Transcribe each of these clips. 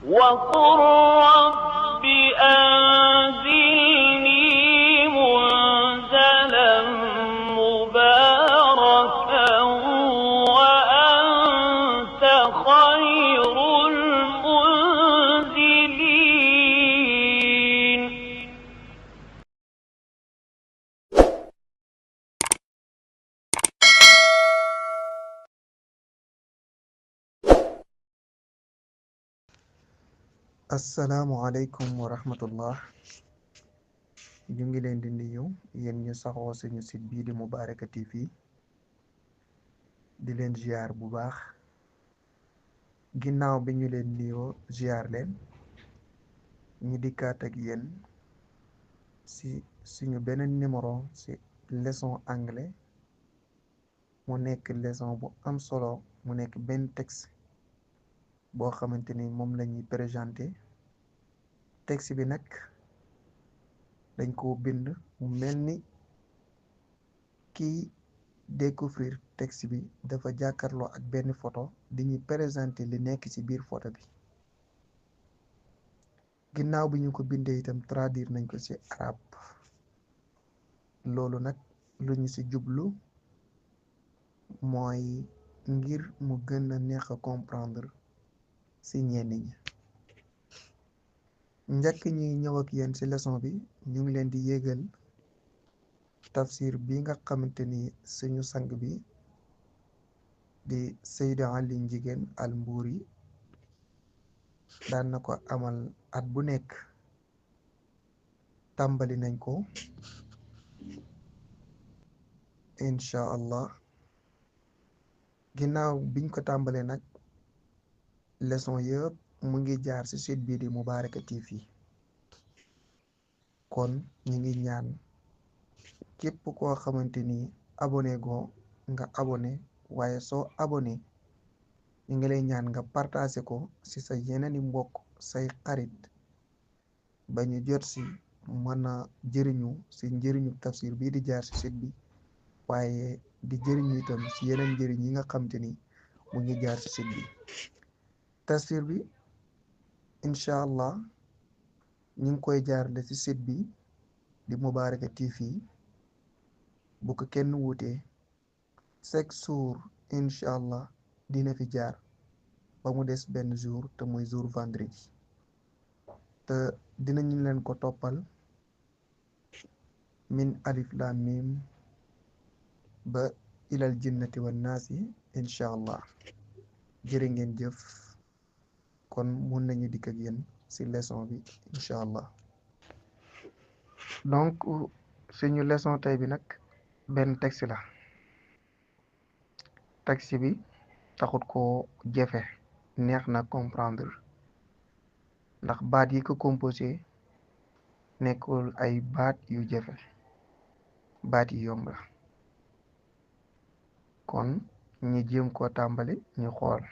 وقل رب أنزلني منزلا مباركا وأنت خير المنزلين. asalaamualeykum wa rahmatullah. ñu ngi leen di nuyu yéen ñu saxoo suñu site bii di Moubaraka TV di leen ziar bu baax. ginnaaw bi ñu leen nuyoo ziar leen ñu dikkaat ak yéen ci suñu beneen numéro ci leçon anglais mu nekk leçon bu am solo, mu nekk benn texte boo xamante ni moom la ñuy présenté. texte bi nag dañ koo bind mu mel ni kiy découvrir texte bi dafa jàkkarloo ak benn photo di ñuy présenté li nekk ci biir photo bi. ginnaaw bi ñu ko bindee itam traduire nañ ko ci arab. loolu nag lu ñu ci jublu mooy ngir mu gën a neex a comprendre ci ñenn ñi. njëkk ñuy ñëw ak yéen ci leçon bi ñu ngi leen di yégal tafsir bi nga xamante ni suñu sang bi di Seydi Ali Njigéen Al Mbuuri daan na ko amal at bu nekk. tàmbali nañ ko incha allah. ginnaaw biñ ko tàmbalee nag leçon yëpp mu ngi jaar ci site bii di Moubaraka TV. kon ñu ngi ñaan képp koo xamante ni abonné goo nga abonné, waaye soo abonné ñu ngi lay ñaan nga partagé ko ci sa yeneeni mbokk, say xarit, ba ñu jot ci mën a jëriñu ci njëriñu tafsir bii di jaar ci site bi, waaye di jëriñu itam ci yeneen njëriñ yi nga xamante ni mu ngi jaar ci site bi. tafsir bi incha allah ñu ngi koy jaarale ci site bi di Moubaraka TV. bu ko kenn wuutee chaque jour incha allah dina fi jaar ba mu des benn jour te muy jour vendredi, te dinañu leen ko toppal min alif lam mim ba ilal jinnati wan naasi incha allah. jërë ngeen jëf. kon mun nañu dikk ak yéen ci leçon bi incha allah. donc suñu leçon tey bi nag benn texte la. texte bi taxut ko jafe, neex na comprendre ndax baat yi ko composé nekkul ay baat yu jafe, baat yi yomb la. kon ñu jéem koo tàmbali ñu xool.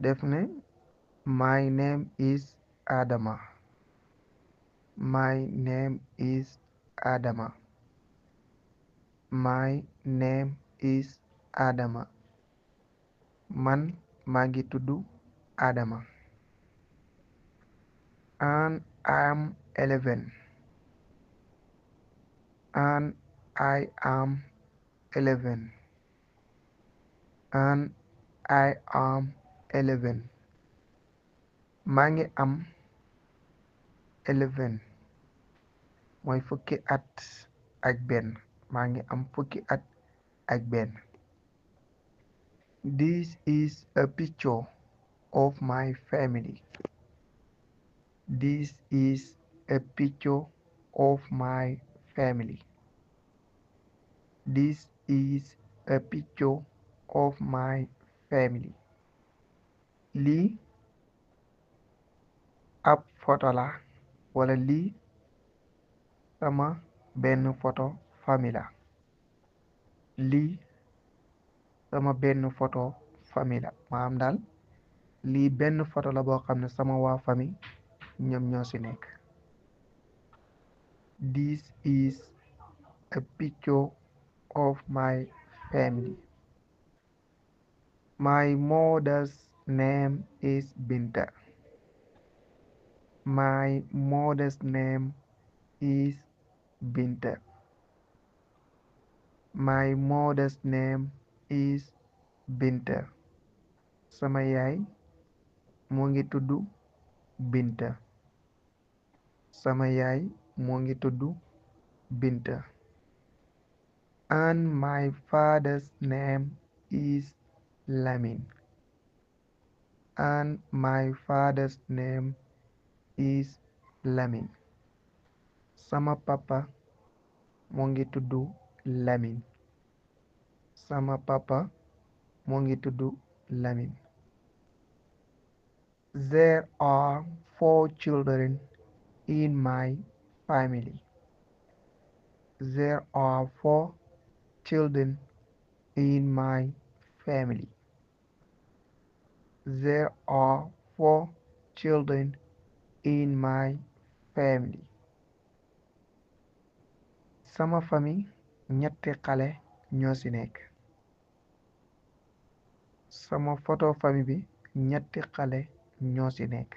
def ne my name is Adama. my name is Adama. my name is Adama. man maa ngi tudd Adama. and I am 11. and I am 11. and I am 11. maa ngi am 11 mooy fukki at ak benn. maa ngi am fukki at ak benn. This is a picture of my family. This is a picture of my family. This is a picture of my family. lii ab photo la, wala lii sama benn photo famille la. lii sama benn photo famille la. maanaam daal lii benn photo la boo xam ne sama waa famille ñoom ñoo ci nekk. This is a picture of my family. My mother's name is Binta. My mother's name is Binta. My mother's name is Binta. Sama yaay moo ngi tudd Binta. Sama yaay moo ngi tudd Binta. And my father's name is Lamin. And my father's name is Lamin. Sama papa moo ngi tudd Lamin. Sama papa moo ngi tudd Lamin. There are 4 children in my family. There are 4 children in my family. There are 4 children in my family. Sama famille ñetti xale ñoo ci nekk. Sama photo famille bi ñetti xale ñoo ci nekk.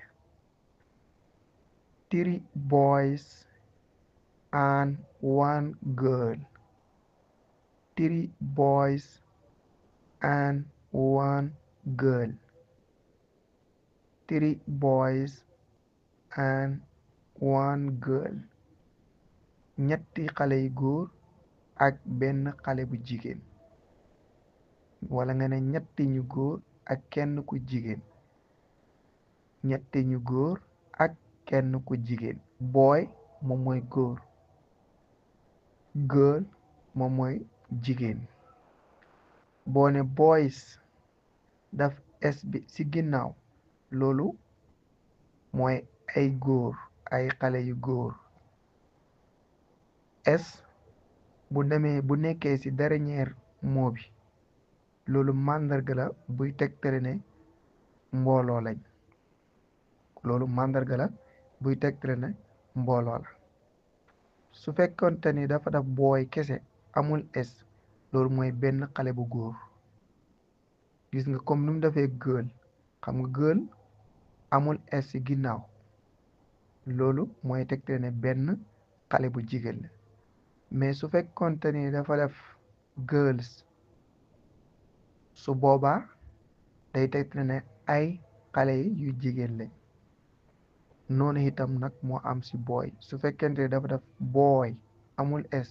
3 boys and 1 girl. 3 boys and 1 girl. 3 boys and 1 girl. ñetti xale yu góor ak benn xale bu jigéen. wala nga ne ñetti ñu góor ak kenn ku jigéen. ñetti ñu góor ak kenn ku jigéen. boy moom mooy góor. girl moom mooy jigéen. boo ne boys daf s bi ci ginnaaw loolu mooy ay góor ay xale yu góor. s bu nekkee ci dernier mot bi loolu màndarga la buy tegtale ne mbooloo lañ. loolu màndarga la buy tegtale ne mbooloo la. su fekkonte ni dafa def booy kese amul s loolu mooy benn xale bu góor. gis nga comme nu mu defee girl xam nga girl amul s ci ginnaaw loolu mooy tegtale ne benn xale bu jigéen la. mais su fekkonte ni dafa def girls su boobaa day tegtale ne ay xale yu jigéen lañ. noonu itam nag moo am ci boy su fekkente ne dafa def boy amul s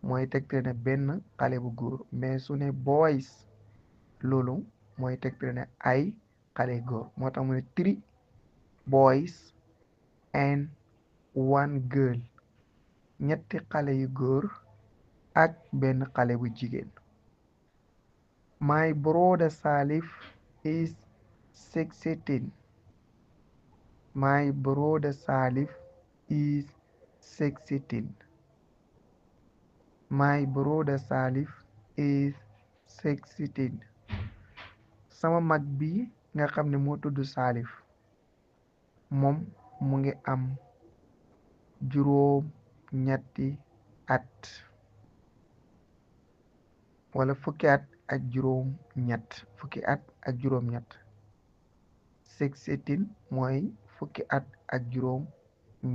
mooy tegtale ne benn xale bu góor mais su ne boys loolu mooy tegtale ne ay xale góor moo tax mu ne 3 boys and 1 girl. ñetti xale yu góor ak benn xale bu jigéen. My brother Salif is 16. My brother Salif is 16. My brother Salif is 16. sama mag bi nga xam ne moo tudd Salif moom mu ngi am juróom ñetti at wala fukki at ak juróom ñett. fukki at ak juróom ñett. 16 mooy fukki at ak juróom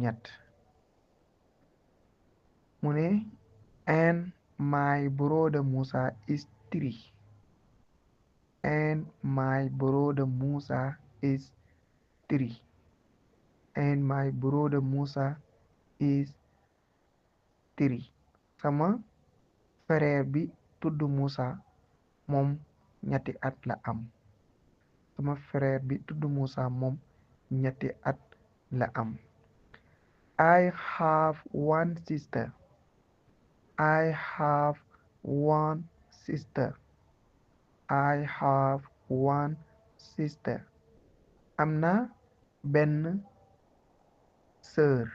ñett. mu ne and my brother Musa is 3. and my brother Musa is 3. and my brother Musa is 3. sama frère bi tudd Musa moom ñetti at la am. sama frère bi tudd Musa moom ñetti at la am. I have one sister. I have one sister. I have one sister. am na benn sœur.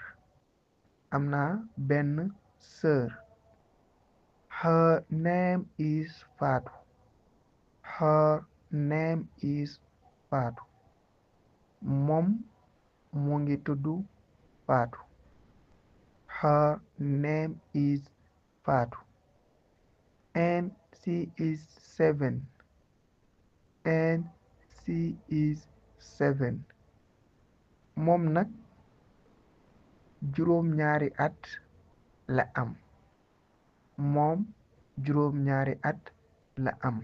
am na benn sœur. Her name is Fatou. Her name is Fatou. moom mu ngi tudd Fatou. Her name is Fatou. and she is 7. and she is 7. moom nag juróom-ñaari at la am. moom juróom-ñaari at la am.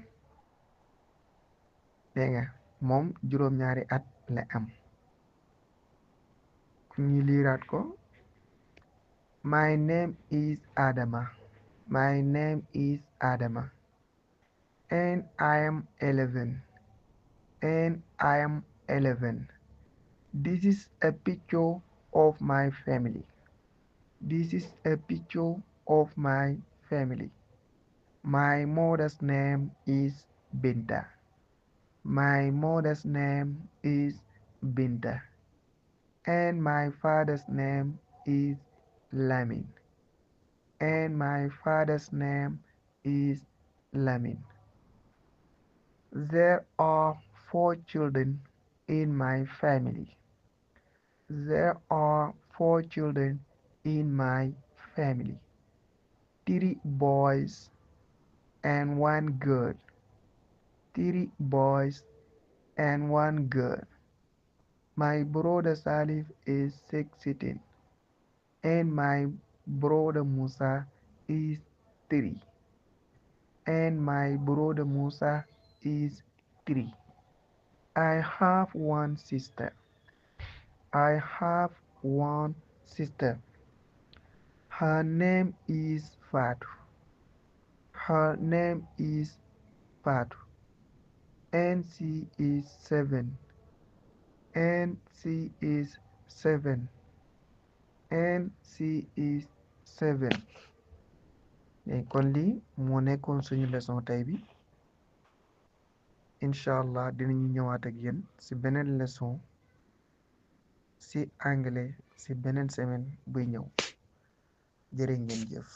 dégg nga moom juróom-ñaari at la am. ñu liiraat ko. My name is Adama. My name is Adama. And I am 11. And I am 11. This is a picture of my family. This is a picture of my family. My mother's name is Binta. My mother's name is Binta. And my father's name is Lamin. And my father's name is Lamin. There are 4 children in my family. There are 4 children in my family. 3 boys and 1 girl. 3 boys and 1 girl. My brother Salif is 16 and my brother Musa is 3 and my brother Musa is 3. I have 1 sister. I have 1 sister. Her name is Fatu. Her name is Fatu. And she is 7. And she is 7. And she is 7. kon lii moo nekkoon suñu leçon tey bi. incha allah dinañu ñëwaat ak yéen ci beneen leçon ci anglais ci beneen semaine buy ñëw. jërë ngeen jëf.